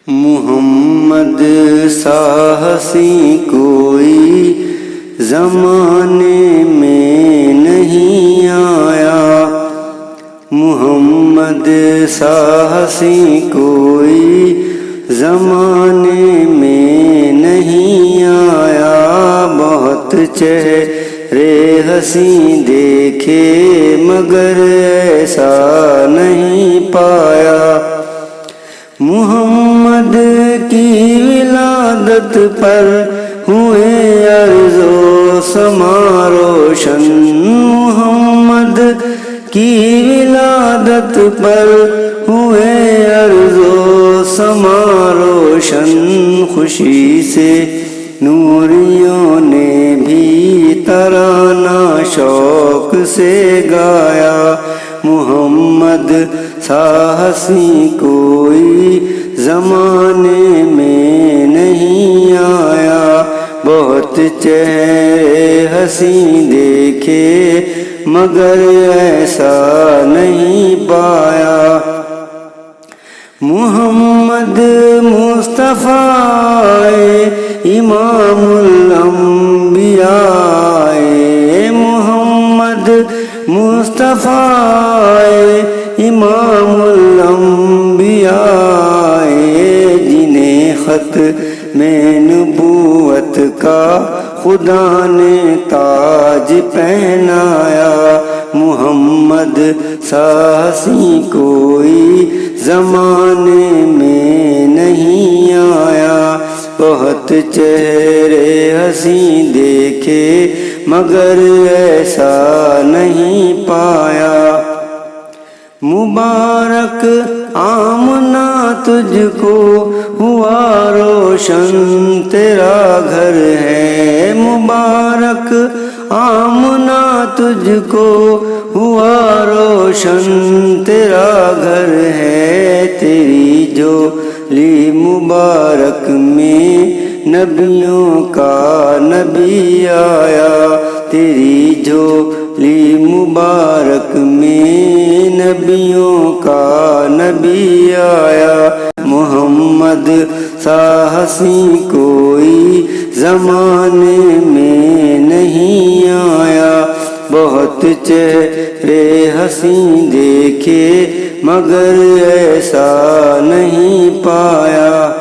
محمد سا حسین کوئی زمانے میں نہیں آیا، محمد سا حسین کوئی زمانے میں نہیں آیا، بہت چہرے حسین دیکھے مگر ایسا نہیں پایا، محمد کی ولادت پر ہوئے ارض و سما روشن، محمد کی ولادت پر ہوئے ارض و سما روشن، خوشی سے نوریوں نے بھی ترانہ شوق سے گایا، محمد سا حسین کوئی زمانے میں نہیں آیا، بہت چہرے حسین دیکھے مگر ایسا نہیں پایا، محمد مصطفیٰ امام الانبیاء، محمد مصطفیٰ امام الانبیاء، جنہیں خط میں نبوت کا خدا نے تاج پہنایا، محمد سا حسین کوئی زمانے میں نہیں آیا، بہت چہرے حسین دیکھے مگر ایسا نہیں پایا، مبارک آمنہ تجھ کو ہوا روشن تیرا گھر ہے، مبارک آمنہ تجھ کو ہوا روشن تیرا گھر ہے، تیری جولی مبارک میں نبیوں کا نبی آیا، تیری جولی مبارک میں نبیوں کا نبی آیا، محمد سا حسین کوئی زمانے میں نہیں آیا، بہت چہرے حسین دیکھے مگر ایسا نہیں پایا،